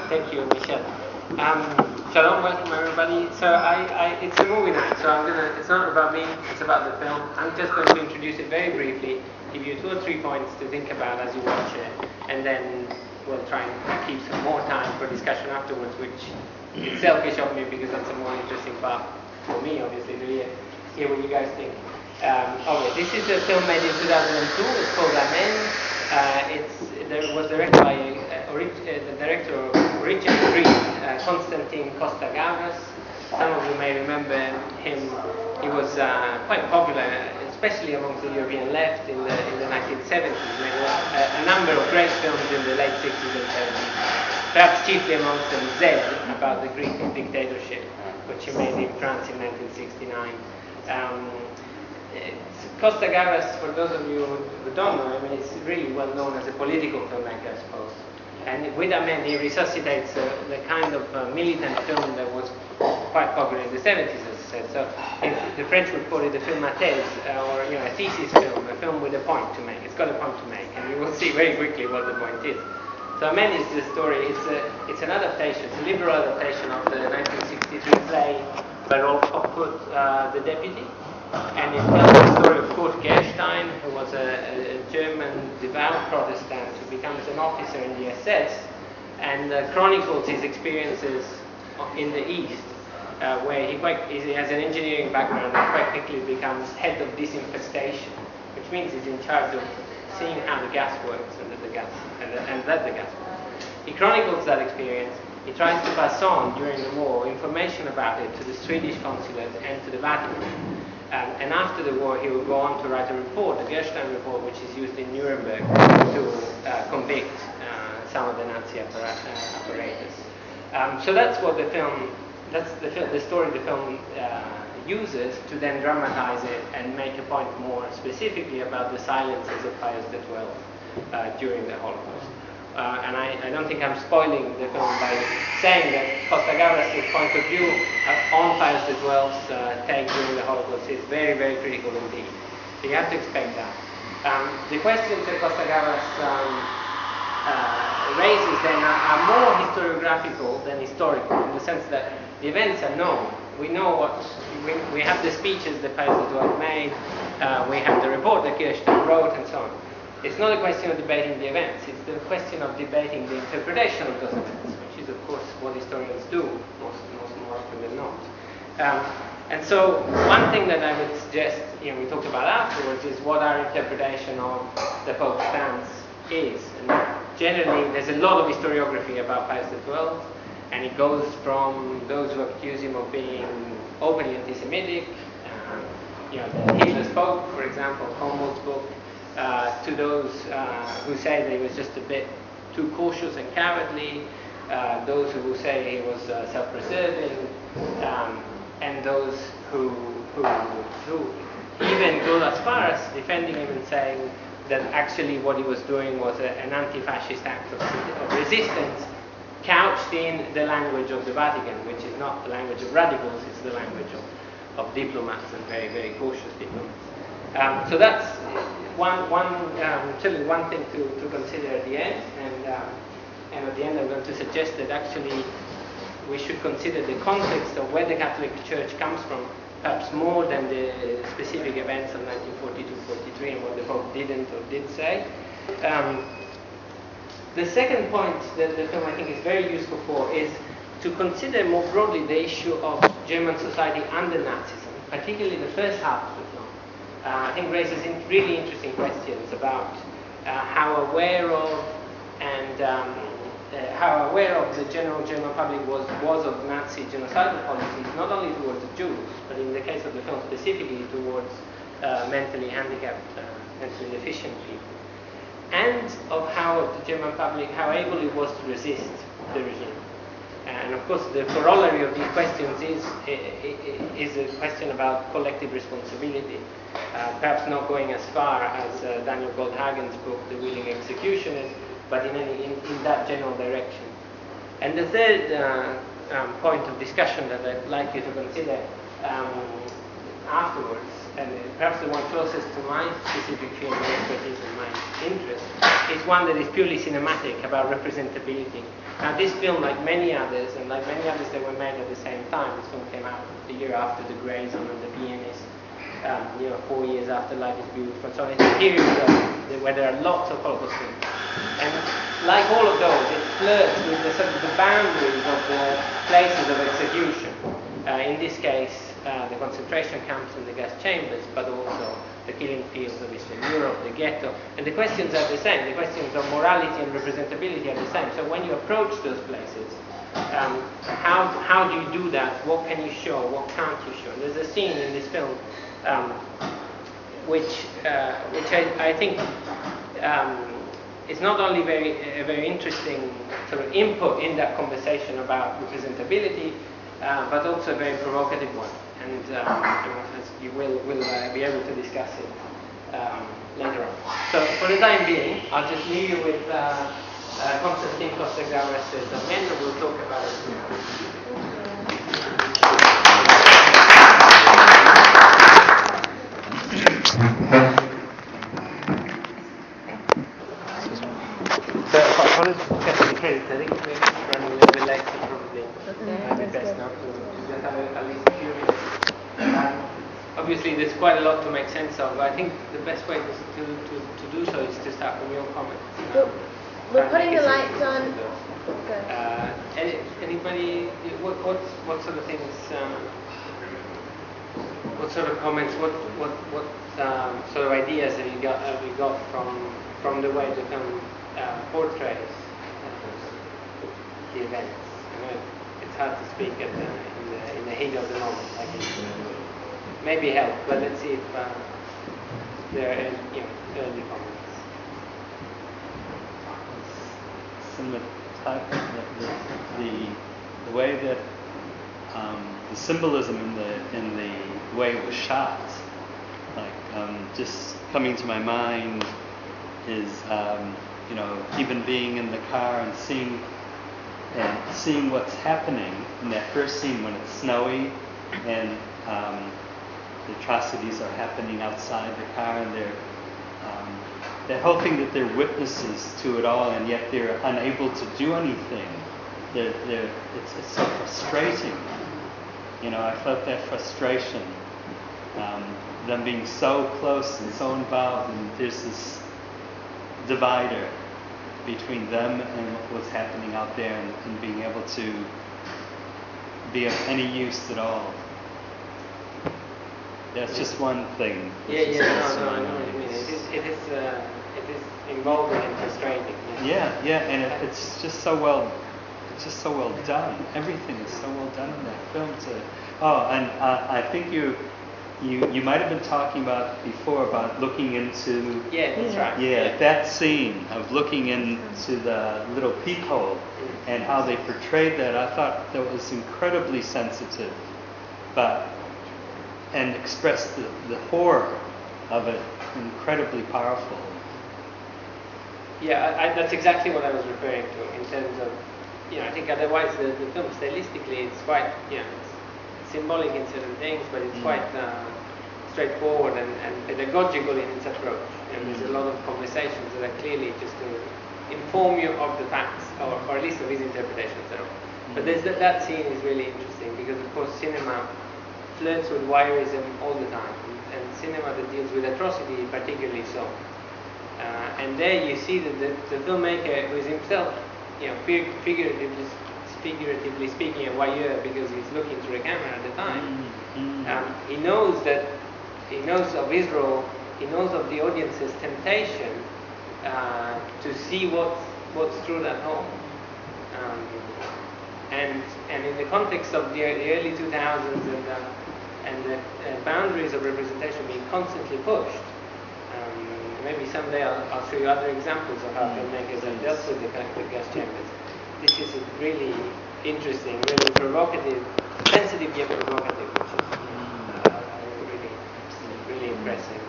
Thank you, Michelle. Shalom, welcome everybody. So it's a movie night, so it's not about me, it's about the film. I'm just going to introduce it very briefly, give you 2 or 3 points to think about as you watch it, and then we'll try and keep some more time for discussion afterwards, which is selfish of me because that's a more interesting part for me, obviously, to hear what you guys think. Okay, this is a film made in 2002, it's called Amen. It was directed by the director originally Greek, Konstantin Kostagavras. Some of you may remember him. He was quite popular, especially amongst the European left in the 1970s. He made a number of great films in the late 60s and 70s. Perhaps chiefly amongst them Z, about the Greek dictatorship, which he made in France in 1969. Kostagavras, for those of you who don't know him, is really well known as a political filmmaker, I suppose. And with Amen, he resuscitates the kind of militant film that was quite popular in the 70s, as I said. So the French would call it a film à thèse, or a thesis film, a film with a point to make. It's got a point to make, and you will see very quickly what the point is. So Amen is the story. It's an adaptation, it's a liberal adaptation of the 1963 play Baron Kurt, The Deputy. And it tells the story of Kurt Gerstein, who was a German devout Protestant who becomes an officer in the SS, and chronicles his experiences in the East, where he has an engineering background and quite quickly becomes head of disinfestation, which means he's in charge of seeing how the gas works and let the gas work. He chronicles that experience. He tries to pass on during the war information about it to the Swedish consulate and to the Vatican. And after the war, he would go on to write a report, the Gerstein report, which is used in Nuremberg to convict some of the Nazi apparatus. So that's what the film, the story the film uses to then dramatize it and make a point more specifically about the silences of Pius XII during the Holocaust. And I don't think I'm spoiling the film by saying that Kostagavras' point of view on Pius XII's take during the Holocaust is very, very critical indeed. So you have to expect that. The questions that Kostagavras raises then are more historiographical than historical, in the sense that the events are known. We know we have the speeches that Pius XII made, we have the report that Gerstein wrote, and so on. It's not a question of debating the events, it's the question of debating the interpretation of those events, which is, of course, what historians do more often than not. And so, one thing that I would suggest, we talked about afterwards, is what our interpretation of the Pope's stance is. And generally, there's a lot of historiography about Pius XII, and it goes from those who accuse him of being openly anti-Semitic, the Hitler's Pope, for example, Humboldt's book, to those who say that he was just a bit too cautious and cowardly, those who say he was self-preserving, and those who even go as far as defending him and saying that actually what he was doing was an anti-fascist act of resistance, couched in the language of the Vatican, which is not the language of radicals, it's the language of diplomats, and very, very cautious diplomats. So that's certainly one thing to consider at the end, and at the end I'm going to suggest that actually we should consider the context of where the Catholic Church comes from, perhaps more than the specific events of 1942-43 and what the Pope didn't or did say. The second point that the film I think is very useful for is to consider more broadly the issue of German society under Nazism, particularly the first half of the film. I think raises really interesting questions about how aware of the general German public was of Nazi genocidal policies, not only towards the Jews, but in the case of the film specifically towards mentally handicapped, mentally deficient people, and of how the German public, how able it was to resist the regime. And of course, the corollary of these questions is a question about collective responsibility. Perhaps not going as far as Daniel Goldhagen's book, The Willing Executioners, but in that general direction. And the third point of discussion that I'd like you to consider afterwards and perhaps the one closest to my specific field of expertise and my interest, is one that is purely cinematic, about representability. Now this film, like many others, and like many others that were made at the same time, this film came out the year after The Grayson and The Pianist, 4 years after Life is Beautiful. So it's a period where there are lots of Holocaust films. And like all of those, it flirts with the sort of the boundaries of the places of execution. In this case, the concentration camps and the gas chambers, but also the killing fields of Eastern Europe, the ghetto. And the questions are the same. The questions of morality and representability are the same. So when you approach those places, how do you do that? What can you show? What can't you show? And there's a scene in this film which I think is not only a very interesting sort of input in that conversation about representability, but also a very provocative one. And you will be able to discuss it later on. So for the time being, I'll just leave you with Konstantin Kostagauer's domain, and we'll talk about it. So apologize the credit. I think we're running a little bit late, so probably might be best now to just have at least a few minutes. Obviously, there's quite a lot to make sense of. I think the best way to do so is to start from your comments. We're putting the lights on. Anybody? What sort of things? What sort of comments? What sort of ideas have you got from the way the film portrays the events? I know it's hard to speak in the heat of the moment. I can maybe help, but let's see if there are early comments. The way that the symbolism in the way it was shot, like just coming to my mind is even being in the car and seeing what's happening in that first scene when it's snowy and the atrocities are happening outside the car, and they're that whole thing that they're witnesses to it all, and yet they're unable to do anything. It's so frustrating. I felt that frustration. Them being so close and so involved, and there's this divider between them and what was happening out there, and being able to be of any use at all. That's just one thing. No, I know what you mean. It is involving and frustrating. Yeah, and it's just so well. It's just so well done. Everything is so well done in that film. And I think you might have been talking about before about looking into. Yeah, that's right. Yeah, that scene of looking into the little peephole and how they portrayed that. I thought that was incredibly sensitive, and expressed the horror of it incredibly powerful. Yeah, that's exactly what I was referring to in terms of, I think otherwise the film stylistically it's quite, it's symbolic in certain things, but it's quite straightforward and pedagogical in its approach. And there's a lot of conversations that are clearly just to inform you of the facts, or at least of his interpretations thereof. But that scene is really interesting because, of course, cinema flirts with voyeurism all the time, and cinema that deals with atrocity particularly so. And there you see that the filmmaker, who is himself, figuratively speaking, a voyeur because he's looking through a camera at the time. He knows of Israel. He knows of the audience's temptation to see what's through that home. And in the context of the early 2000s and the boundaries of representation being constantly pushed. Maybe someday I'll show you other examples of how filmmakers have dealt with the gas chambers. This is really interesting, really provocative, sensitive yet provocative, which is really impressive.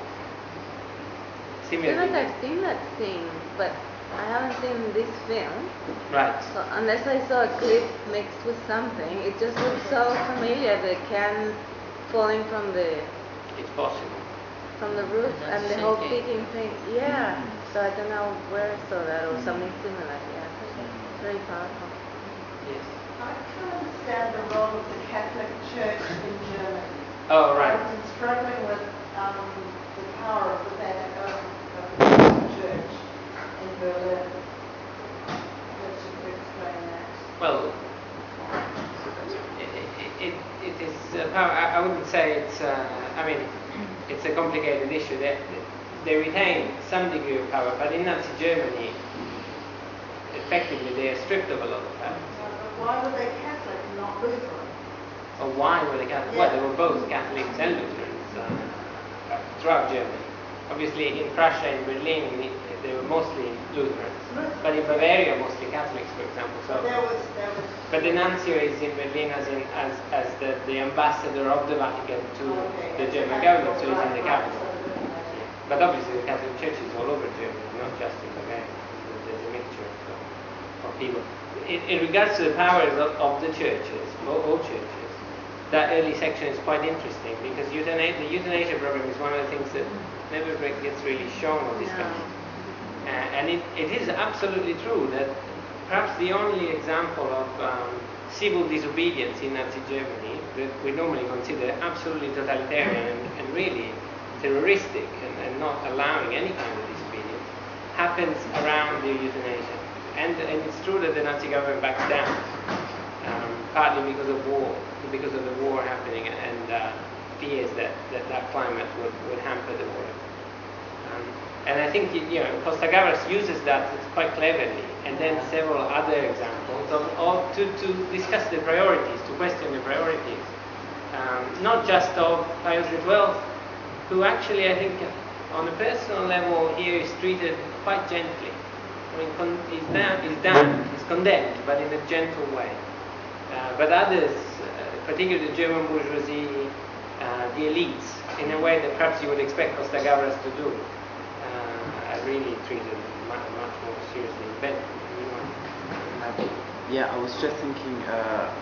Similarly, I've seen that scene, but I haven't seen this film. Right. So unless I saw a clip mixed with something, it just looks so familiar. The can falling from the. It's possible. from the roof and the whole kicking thing. Yeah. So I don't know where I saw that or something similar. Yeah. It's very powerful. Yes. I can't understand the role of the Catholic Church in Germany. Oh, right. I've been struggling with the power of the Catholic Church in Berlin. Perhaps you could explain that. Well, it is power. I wouldn't say it's. I mean, it's a complicated issue. They retain some degree of power, but in Nazi Germany, effectively, they are stripped of a lot of power. But why were they Catholic and not Lutheran? Or why were they Catholic? Well, they were both Catholics and Lutherans throughout Germany. Obviously, in Prussia and Berlin, they were mostly Lutherans. But in Bavaria, mostly Catholics, for example. So, but the nuncio is in Berlin as the ambassador of the Vatican to the German government, so he's in the capital. But obviously, the Catholic Church is all over Germany, not just in Bavaria. There's a mixture of people. In regards to the powers of the churches, all churches, that early section is quite interesting because the euthanasia program is one of the things that never gets really shown or discussed. And it is absolutely true that perhaps the only example of civil disobedience in Nazi Germany that we normally consider absolutely totalitarian and really terroristic and not allowing any kind of disobedience happens around the euthanasia. And it's true that the Nazi government backs down, partly because of the war happening and fears that climate would hamper the war. And I think Costa Gavras uses that quite cleverly, and then several other examples to discuss the priorities, to question the priorities, not just of Pius XII, who actually I think on a personal level here is treated quite gently. I mean, he's condemned, but in a gentle way. But others, particularly the German bourgeoisie, the elites, in a way that perhaps you would expect Costa Gavras to do, are really treated much more seriously. Ben, yeah, I was just thinking,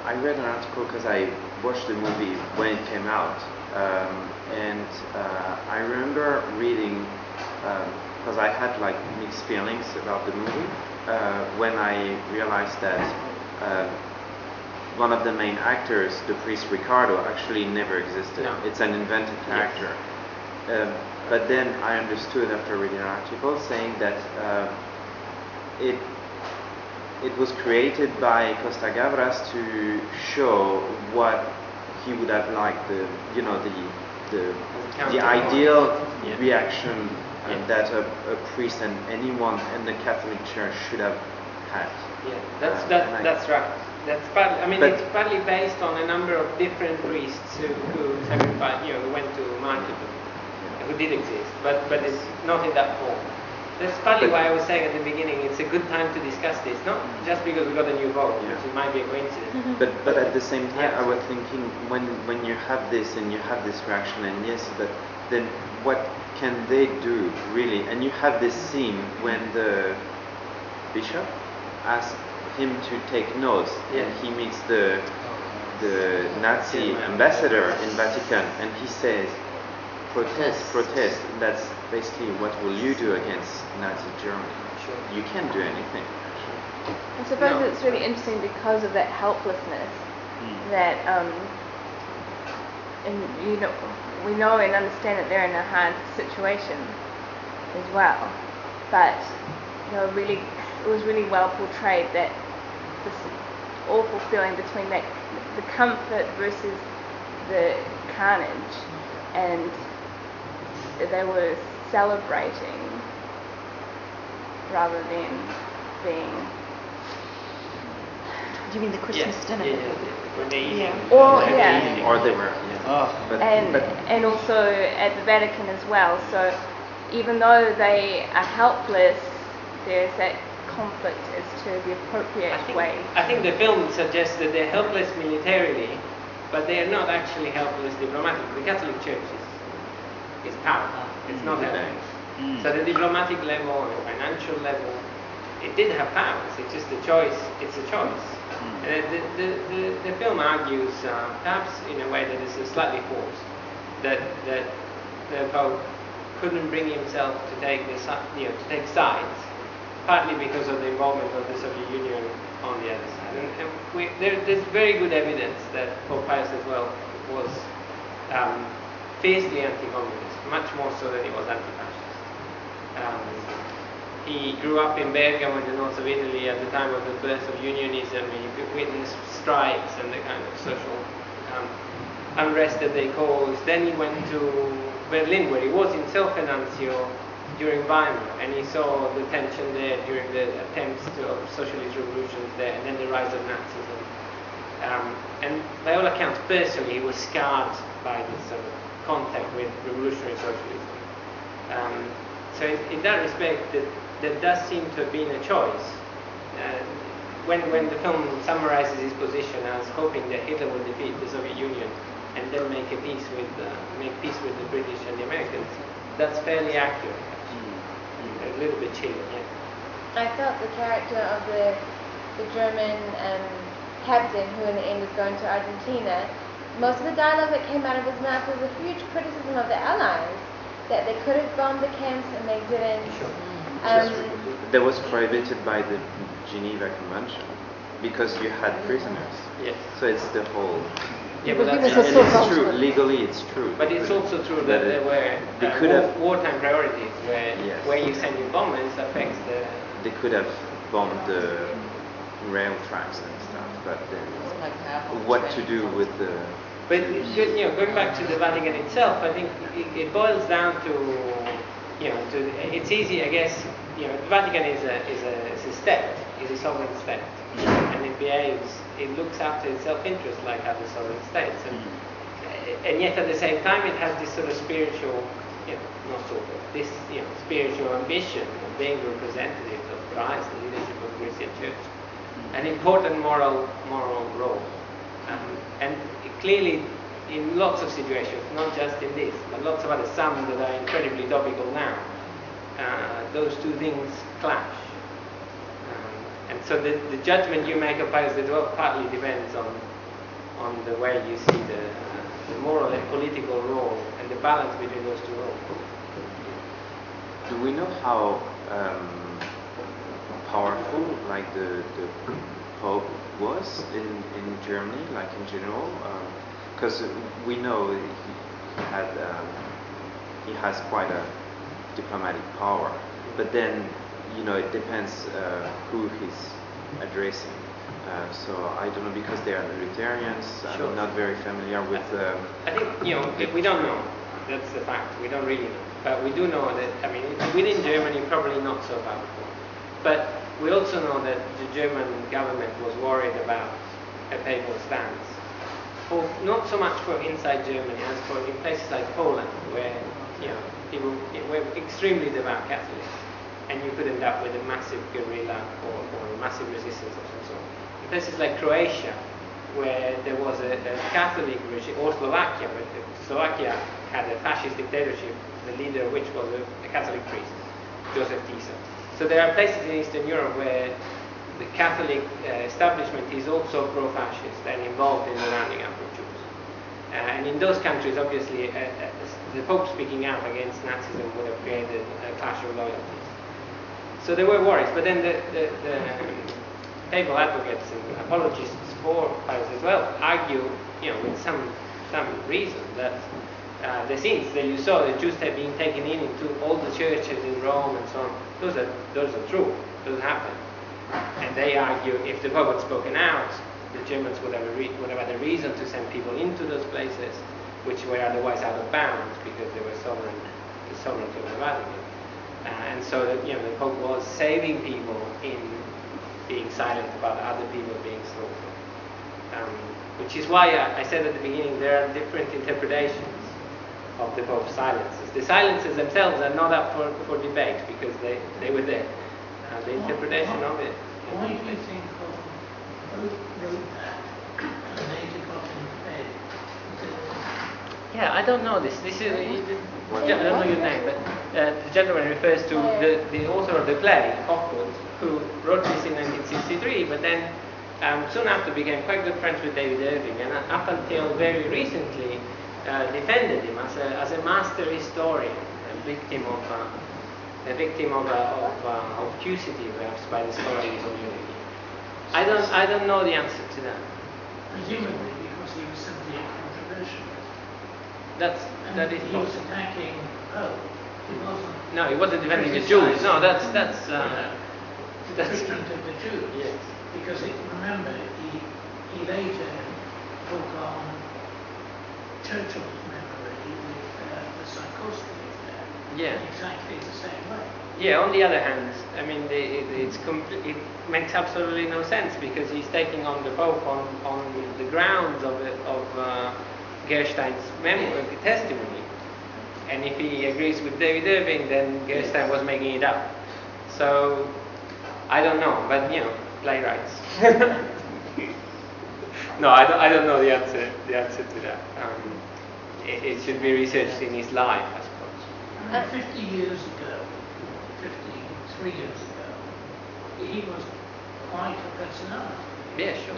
I read an article because I watched the movie when it came out, and I remember reading, because I had like mixed feelings about the movie, when I realized that one of the main actors, the priest Ricardo, actually never existed. No. It's an invented character. Yes. But then I understood after reading an article saying that it was created by Costa Gavras to show what he would have liked, the ideal reaction that a priest and anyone in the Catholic Church should have had. Yeah, that's right. That's partly. I mean, it's partly based on a number of different priests who sacrificed, who went to martyrdom, who did exist, but it's not in that form. That's partly why I was saying at the beginning it's a good time to discuss this, not just because we got a new vote, which might be a coincidence. But at the same time, I was thinking when you have this and you have this reaction, and yes, but then what can they do really? And you have this scene when the bishop asks him to take notes, and he meets the Nazi ambassador in Vatican, and he says, protest. That's basically what will you do against Nazi Germany? Sure. You can't do anything. I suppose it's really interesting because of that helplessness that, and we know and understand that they're in a hard situation as well, but it was really well portrayed that this awful feeling between the comfort versus the carnage, and they were celebrating rather than being. Do you mean the Christmas dinner? When they eating. Or they were. And also at the Vatican as well. So even though they are helpless, there's that conflict as to the appropriate way. I think the film suggests that they're helpless militarily, but they are not actually helpless diplomatically. The Catholic Church is powerful. It's not helpless. So the diplomatic level, the financial level, it did have powers. It's just a choice. It's a choice. The film argues, perhaps in a way that is slightly forced, that the Pope couldn't bring himself to take to take sides, partly because of the involvement of the Soviet Union on the other side. And there's very good evidence that Pope Pius as well was fiercely anti-communist, much more so than he was anti-fascist. He grew up in Bergamo in the north of Italy at the time of the birth of unionism. He witnessed strikes and the kind of social unrest that they caused. Then he went to Berlin, where he was in Self-Nuncio during Weimar, and he saw the tension there during the attempts of socialist revolutions there, and then the rise of Nazism. And by all accounts, personally, he was scarred by this sort of contact with revolutionary socialism. So in that respect, there does seem to have been a choice. When the film summarizes his position as hoping that Hitler will defeat the Soviet Union and then make peace with the British and the Americans, that's fairly accurate. A little bit chilling, yeah. I felt the character of the German captain who in the end was going to Argentina, most of the dialogue that came out of his mouth was a huge criticism of the Allies, that they could have bombed the camps and they didn't. That was prohibited by the Geneva Convention because you had prisoners. Yes. So it's the whole. Yeah, but and it's true. Legally, it's true. But it's also true that there were wartime priorities where you send your bombers affects the. They could have bombed the rail tracks and stuff, but then what to do with the? But going back to the Vatican itself, I think it boils down to it's easy, I guess. The Vatican is a state, is a sovereign state, and it looks after its self-interest like other sovereign states, and yet at the same time it has this sort of spiritual, spiritual ambition of being representative of Christ, the leadership of the Christian Church, an important moral role, and clearly in lots of situations, not just in this, but lots of others, some that are incredibly topical now. Those two things clash. And so the judgment you make of Pius XII partly depends on the way you see the moral and political role and the balance between those two roles. Do we know how powerful like the Pope was in Germany, like in general? Because we know he has quite a diplomatic power, but then it depends who he's addressing. So I don't know, because they are Lutherans. Sure. I'm not very familiar with. I think we don't know. That's the fact. We don't really know, but we do know that within Germany probably not so powerful. But we also know that the German government was worried about a papal stance, not so much for inside Germany as for in places like Poland, where people were extremely devout Catholics, and you could end up with a massive guerrilla or a massive resistance of some sort. In places like Croatia, where there was a Catholic regime, or Slovakia, where Slovakia had a fascist dictatorship, the leader of which was a Catholic priest, Joseph Tiso. So there are places in Eastern Europe where the Catholic establishment is also pro-fascist and involved in the rounding up of Jews. And in those countries, obviously, the Pope speaking out against Nazism would have created a clash of loyalties. So there were worries, but then the papal advocates and apologists for Pius as well argue, with some reason, that the scenes that you saw, the Jews had been taken into all the churches in Rome and so on, those are true, those happened. And they argue if the Pope had spoken out, the Germans would have had a reason to send people into those places, which were otherwise out of bounds because they were the sovereignty of the Vatican. And so that the Pope was saving people in being silent about other people being slaughtered. Which is why I said at the beginning there are different interpretations of the Pope's silences. The silences themselves are not up for debate because they were there. The interpretation of it. Why do you think Pope wrote that at 8 o'clock in bed? Yeah, I don't know this. This is I don't know your name, but the gentleman refers to the author of the play, Hawkwood, who wrote this in 1963, but then soon after became quite good friends with David Irving, and up until very recently defended him as a master historian, victim of obtusity, perhaps, by the scholarly community. I don't know the answer to that. Presumably because he was simply a controversialist. That is He was possible. attacking Pope. He wasn't. No, he wasn't defending the Jews. No, that's the treatment of the Jews. Yes. Because remember, he later took on Churchill's memory with the Psychosophy there. Yeah. Exactly the same way. Yeah. On the other hand, I mean, it makes absolutely no sense because he's taking on the Pope on the grounds of Gerstein's testimony. And if he agrees with David Irving, then Gerstein was making it up. So I don't know, but playwrights. No, I don't know the answer to that. It should be researched in his life, I suppose. I mean, 53 years ago, he was quite a personality. Yeah, sure.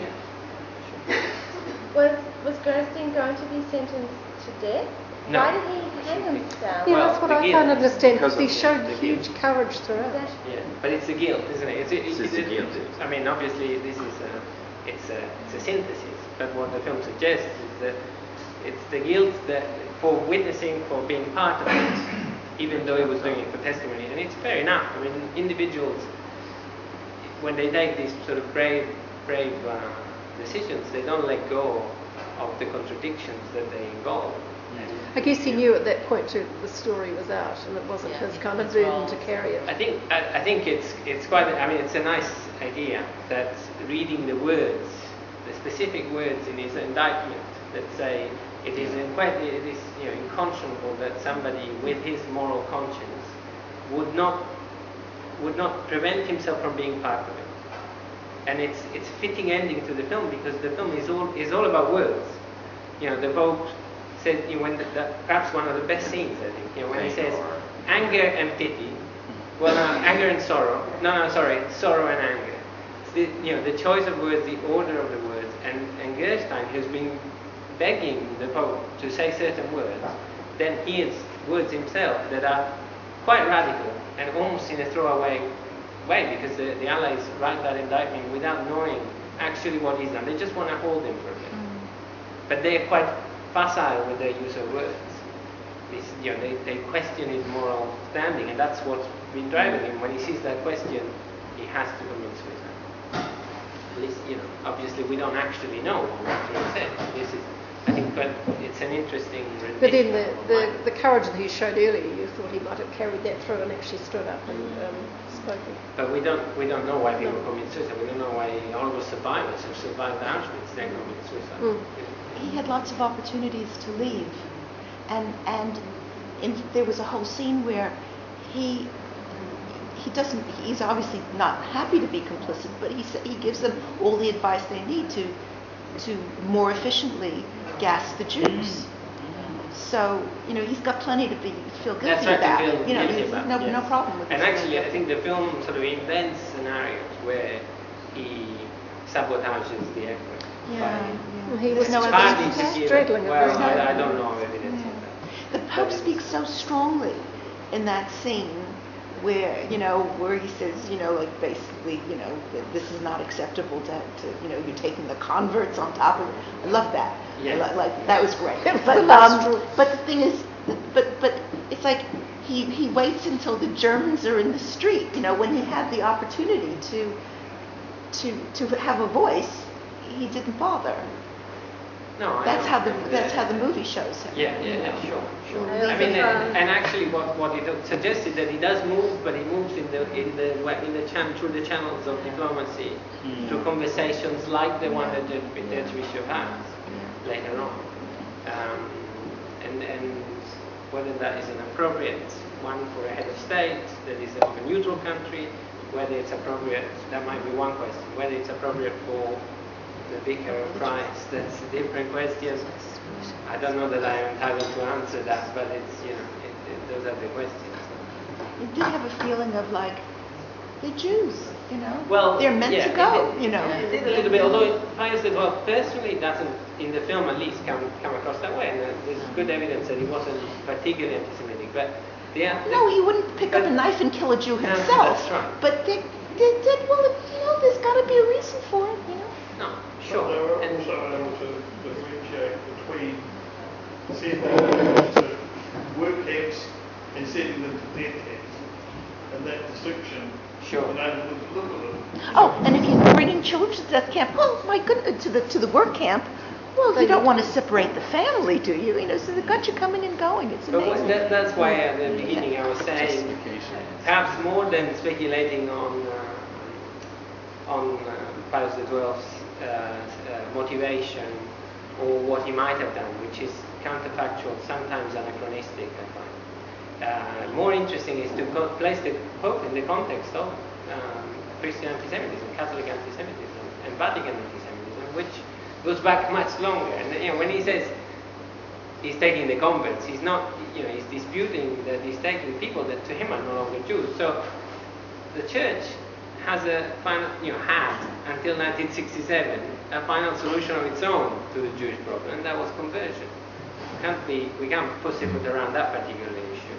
Was Gerstein going to be sentenced to death? No. Why did he hang himself? Yeah, Well, that's what the I guilt. can't understand. Because He of showed the huge guilt. courage throughout. Yeah, but it's the guilt, isn't it? It's the guilt. I mean, obviously, this is it's a synthesis. But what the film suggests is that it's the guilt that for witnessing, for being part of it, even though he was doing it for testimony. And it's fair enough. I mean, individuals, when they take these sort of brave decisions, they don't let go of the contradictions that they involve. I guess he knew at that point too that the story was out and it wasn't his kind of burden to carry it. I think it's quite. I mean, it's a nice idea that reading the words, the specific words in his indictment that say it is unconscionable that somebody with his moral conscience would not prevent himself from being part of it. And it's fitting ending to the film because the film is all about words. The Pope said perhaps one of the best scenes, I think, when he says anger and pity. Well, no, anger and sorrow. Sorrow and anger. It's the choice of words, the order of the words, and Gerstein, who's been begging the Pope to say certain words, then hears words himself that are quite radical and almost in a throwaway way because the Allies write that indictment without knowing actually what he's done. They just want to hold him for a bit. But they're quite facile with their use of words. They question his moral standing, and that's what's been driving him. When he sees that question, he has to commit suicide. At least, obviously we don't actually know what he said. This is, I think, but it's an interesting. But then the courage that he showed earlier, you thought he might have carried that through and actually stood up and spoken. But we don't know why people commit suicide. We don't know why all those survivors who survived Auschwitz then commit suicide. He had lots of opportunities to leave, and there was a whole scene where he's obviously not happy to be complicit, but he gives them all the advice they need to more efficiently gas the Jews. So he's got plenty to feel guilty about. No problem with it. And actually, I think the film sort of invents scenarios where he sabotages the effort. Well, he was Partly to give. straddling it Well, very I don't know evidence of that. The Pope speaks so strongly in that scene where he says, basically, this is not acceptable to you're taking the converts on top of it. I love that. Yeah. That was great. But the thing is, but it's like he waits until the Germans are in the street. When he had the opportunity to have a voice, he didn't bother. No, that's how the movie shows him. Yeah, sure. I mean, and actually, what it suggested that he does move, but he moves through the channels of diplomacy, through conversations like the one that the Archbishop has later on, and whether that is an appropriate one for a head of state that is of a neutral country, whether it's appropriate, that might be one question. Whether it's appropriate for the Vicar of Christ, that's a different question. I don't know that I am entitled to answer that, but those are the questions. You did have a feeling of the Jews, Well, they're meant to go, It did a little bit, although Pius said, well, personally, it doesn't, in the film at least, come across that way. And there's good evidence that he wasn't particularly anti-Semitic, but No, he wouldn't pick up a knife and kill a Jew No, himself. that's right. But they did, well, there's got to be a reason for it, No, But sure. they were And also able to differentiate between sending them to work camps and sending them to death camps. And that distinction Sure. enabled them to live with it. Oh, and if you're bringing children to death camp, oh my goodness, to the work camp, well, you don't want to separate the family, do you? So they've got you coming and going. It's but amazing. that's why at the beginning I was saying, Justification. perhaps more than speculating on Pius XII's motivation or what he might have done, which is counterfactual, sometimes anachronistic, I find. More interesting is to place the Pope in the context of Christian anti-Semitism, Catholic anti-Semitism, and Vatican anti-Semitism, which goes back much longer. And when he says he's taking the converts, he's not, he's disputing that he's taking people that to him are no longer Jews. So the Church has a final, had until 1967 a final solution of its own to the Jewish problem, and that was conversion. We can't pussyfoot around that particular issue.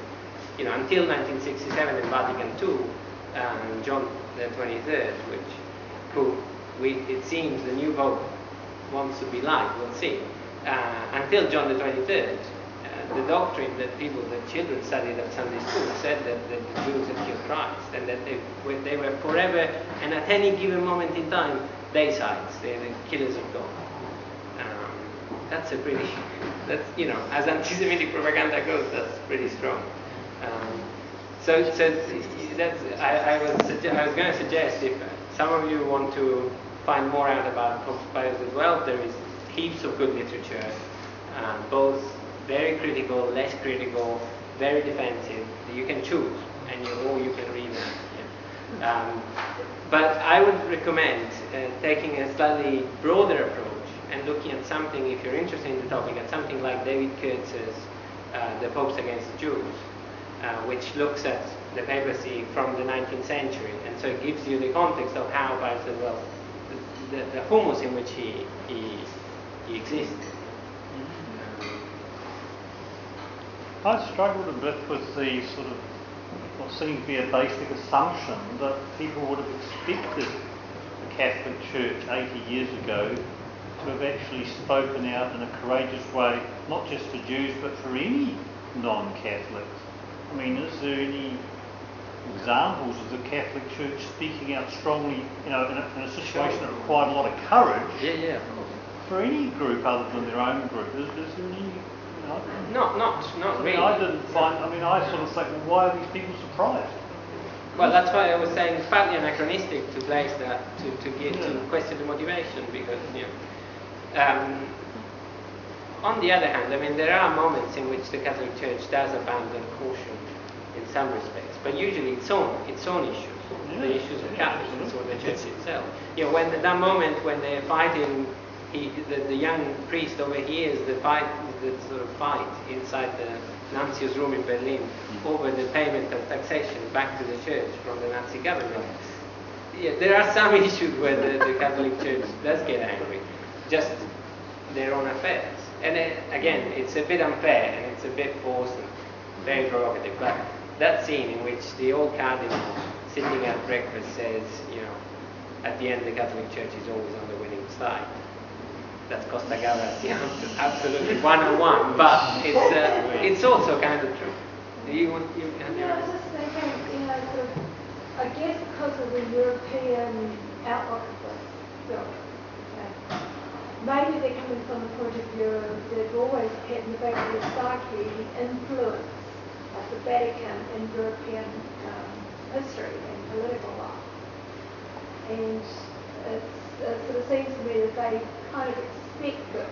Until 1967 in Vatican II, John the 23rd, it seems the new Pope wants to be like, we'll see. Until John the 23rd, the doctrine that children studied at Sunday school said that the Jews had killed Christ, and that they were forever, and at any given moment in time, deicides, they're the killers of God. That's as anti-Semitic propaganda goes, that's pretty strong. So that's, I was going to suggest, if some of you want to find more out about Pope Pius as well, there is heaps of good literature, both very critical, less critical, very defensive. You can choose, or you can read them. But I would recommend taking a slightly broader approach and looking at something, if you're interested in the topic, at something like David Kurtz's The Popes Against the Jews, which looks at the papacy from the 19th century, and so it gives you the context of how Pius XII, the humus in which he existed. I struggled a bit with the sort of what seemed to be a basic assumption that people would have expected the Catholic Church 80 years ago to have actually spoken out in a courageous way, not just for Jews but for any non-Catholics. I mean, is there any examples of the Catholic Church speaking out strongly, in a situation that required a lot of courage? Yeah, of course. For any group other than their own group, is there any? Not really. I didn't find. I sort of think, well, why are these people surprised? Well, that's why I was saying it's partly anachronistic to place that to question the motivation, because on the other hand, there are moments in which the Catholic Church does abandon caution in some respects, but usually its own issues, the issues of Catholics or the Church itself. When that moment when they're fighting, the young priest overhears the sort of fight inside the nuncio's room in Berlin over the payment of taxation back to the Church from the Nazi government. There are some issues where the Catholic Church does get angry, just their own affairs. And again, it's a bit unfair and it's a bit forced and very provocative. But that scene in which the old cardinal sitting at breakfast says, at the end the Catholic Church is always on the winning side. That's Costa Gavras, absolutely 101. But it's also kind of true. I was just thinking, I guess because of the European outlook of this film, maybe they're coming from the point of view of they've always had in the back of their psyche the influence of the Vatican in European history and political life. And it sort of seems to me that they kind of expected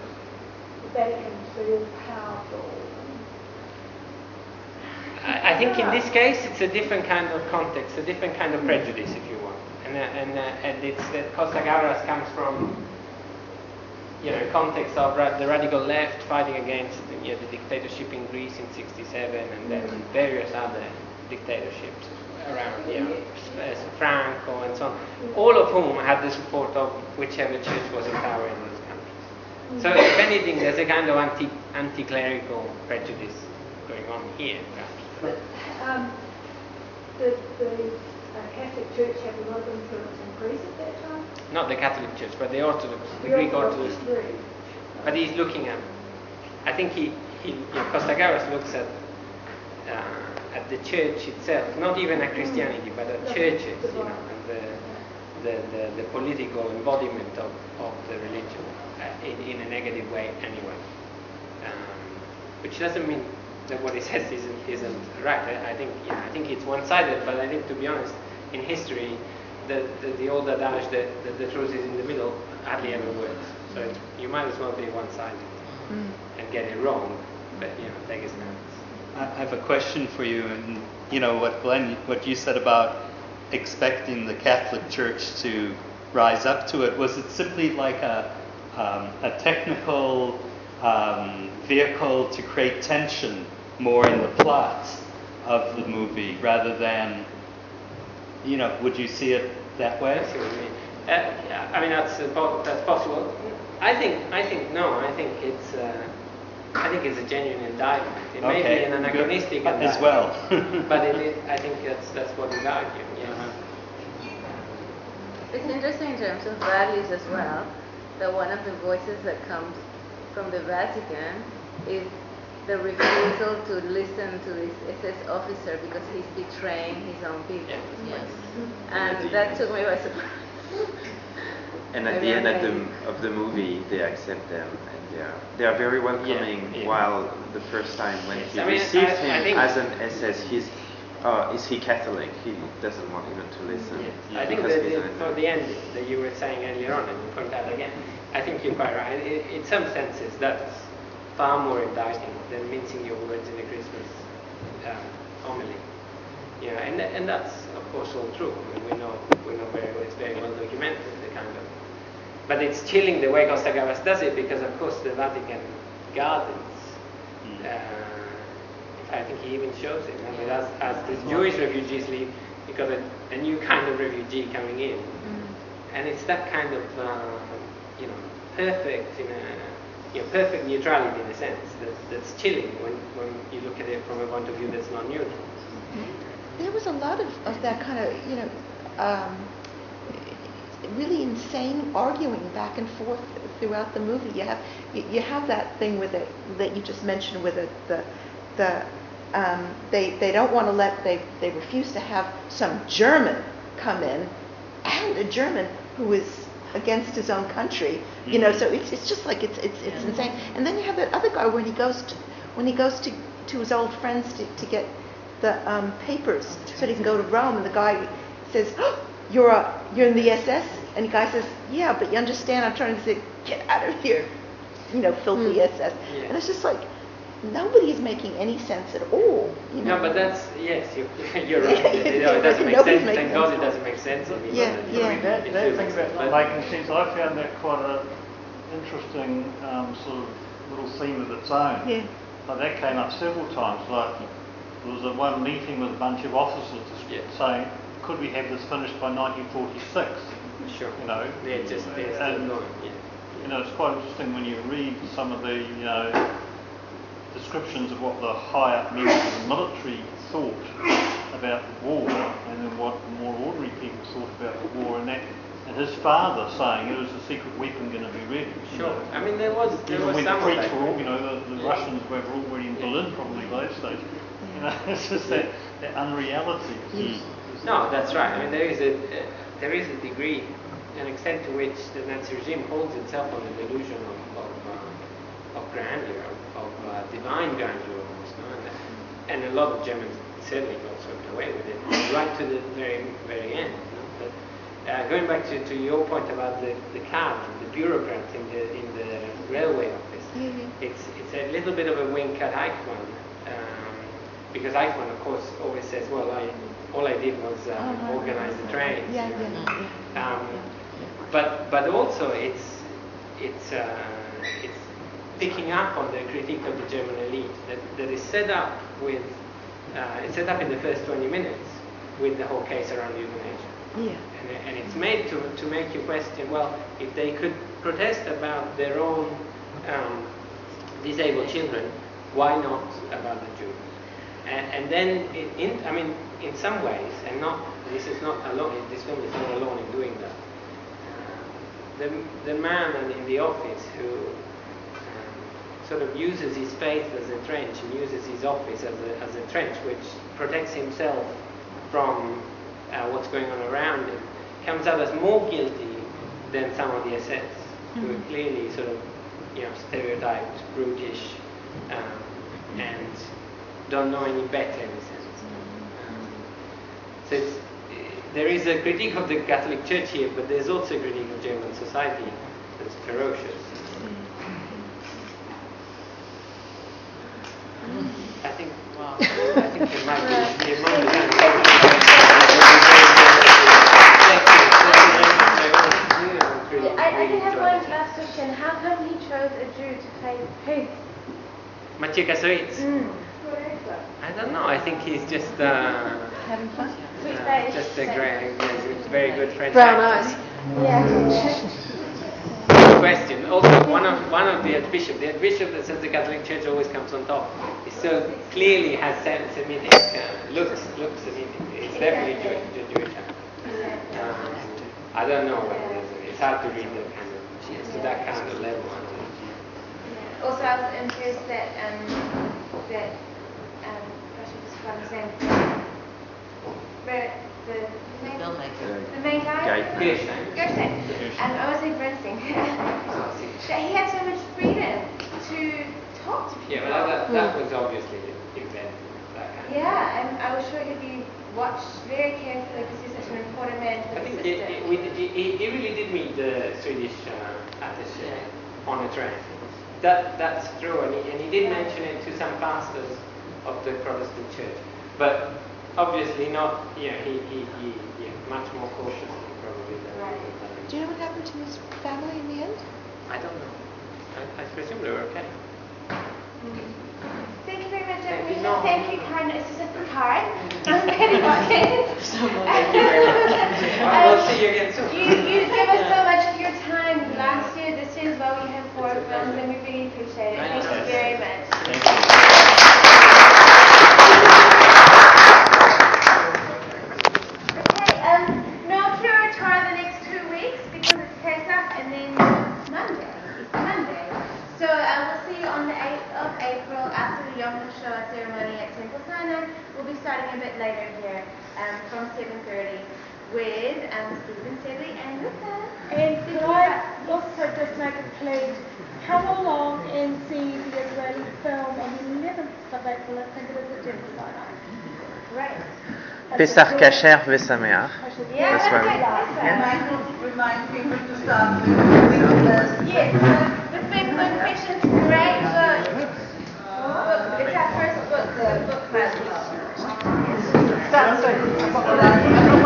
the Vatican to be all powerful. I think in this case it's a different kind of context, a different kind of prejudice, if you want. And it's that Costa Gavras comes from context of the radical left fighting against the dictatorship in Greece in '67, and then various other dictatorships around, Franco and so on, all of whom had the support of whichever church was in power in those countries. So if anything, there's a kind of anti-clerical prejudice going on here, perhaps. But did the Catholic Church have a lot of influence in Greece at that time? Not the Catholic Church, but the Orthodox, the Greek Orthodox. But he's looking at, I think Kostagaras looks at the church itself, not even at Christianity, but at churches, and the political embodiment of the religion in a negative way anyway. Which doesn't mean that what he says isn't right. I think it's one-sided, but I think, to be honest, in history, the old adage that the truth is in the middle hardly ever works. So you might as well be one-sided and get it wrong, but take a stance. I have a question for you, and what Glenn, what you said about expecting the Catholic Church to rise up to it. Was it simply like a technical vehicle to create tension more in the plot of the movie, rather than, would you see it that way? I see what you mean. I mean that's possible. I think no. I think it's a genuine indictment. It may be an anachronistic indictment as well. But I think that's what he's arguing. Yes. It's interesting in terms of values as well, that one of the voices that comes from the Vatican is the refusal to listen to this SS officer because he's betraying his own people. Yes. And that took me by surprise. And at the end of the movie, they accept them, and they are very welcoming. Yeah. While the first time when he I mean, received I him think as an SS, is he Catholic? He doesn't want even to listen. Yes. I think that for the end that you were saying earlier on, and you point out again, I think you're quite right. In some senses, that's far more indicting than mincing your words in a Christmas homily. And that's of course all true. I mean, we know very well, it's very well documented, the kind of. But it's chilling the way Kostagaras does it, because of course the Vatican gardens. I think he even shows it. I mean, as the Jewish refugees leave, because a new kind of refugee coming in, and it's that kind of perfect neutrality in a sense that's chilling when you look at it from a point of view that's not neutral. There was a lot of that kind of, really insane arguing back and forth throughout the movie. You have that thing with it that you just mentioned with they don't want to they refuse to have some German come in, and a German who is against his own country. So it's just like it's insane. And then you have that other guy when he goes to his old friends to get the papers so that he can go to Rome, and the guy says, oh, you're in the SS, and the guy says, yeah, but you understand, I'm trying to say, get out of here, filthy SS. Yeah. And it's just like, nobody is making any sense at all. No, but that's, yes, you're right. It doesn't make sense. Thank God it doesn't make sense. I mean, that thing about not making sense, I found that quite an interesting sort of little theme of its own. Yeah. Like that came up several times. Like there was one meeting with a bunch of officers saying, could we have this finished by 1946? Sure. It's quite interesting when you read some of the descriptions of what the high-up members of the military thought about the war, and then what more ordinary people thought about the war, and his father saying it was a secret weapon going to be ready. Sure. I mean, there was even when some the French of were all, the Russians were already in Berlin probably by that stage. It's just that unreality. No, that's right. I mean, there is a degree, an extent to which the Nazi regime holds itself on the delusion of grandeur, of divine grandeur almost, and a lot of Germans certainly got swept away with it, right to the very, very end. But going back to your point about the card, the bureaucrat in the railway office, it's a little bit of a wink at Eichmann, because Eichmann, of course, always says, well, all I did was organize the trains. But also it's picking up on the critique of the German elite that is set up with it's set up in the first 20 minutes with the whole case around euthanasia. And it's made to make you question, well, if they could protest about their own disabled children, why not about the Jews? And then, in some ways, and not this is not alone. This film is not alone in doing that. The man in the office who sort of uses his faith as a trench and uses his office as a trench, which protects himself from what's going on around him, comes out as more guilty than some of the ascetics, who are clearly sort of, stereotyped, brutish, and don't know any better in a sense. So there is a critique of the Catholic Church here, but there's also a critique of German society that's ferocious. I think it might be a I did have one last question. How come he chose a Jew to play who? Maciej Kasowitz. I don't know. I think he's just Having fun? just a very good French Brown actor. eyes. Yeah. Good question. Also, one of the archbishop that says the Catholic Church always comes on top, is so clearly has Semitic looks Semitic. It's definitely Jewish. I don't know whether it's hard to read that kind of to that kind of level. Also, I was impressed that gosh, I just forgot his name. The main guy. Gerstein. I was saying Bernstein. That he had so much freedom to talk to people. Yeah, well, that was obviously event. Yeah, and I was sure he'd be watched very carefully because he's such an important man for I the think system. he really did meet the Swedish attaché on a train. That's true, and he did mention it to some pastors of the Protestant church, but obviously not. He much more cautious probably than. Right. Do you know what happened to his family in the end? I don't know. I presume they were okay. Thank you very much, Thank you. Dr. Thank you, kind. It's just a card. I'm very watching. Thank you very much. We'll see you again soon. You give us so much of your time last year, this year as well. We have 4 films, and we really appreciate it. Thank you very much. Thank you. Okay, no Ora Torah the next 2 weeks because it's Pesach and then Monday. It's Monday. So we'll see you on the 8th of April after the Yom HaShoah ceremony at Temple Sinai. We'll be starting a bit later here from 7:30 with Stephen, Sedley, and Rita. And could I also just make a plea? Come along and see the Israeli film on the 11th of April. I think it is at Temple Sinai. Right. Pesach Kasher V'Sameach. Yeah, That's right. Remind people to start with the Yes, the Big Book Fiction, great book. It's our first book, the book club.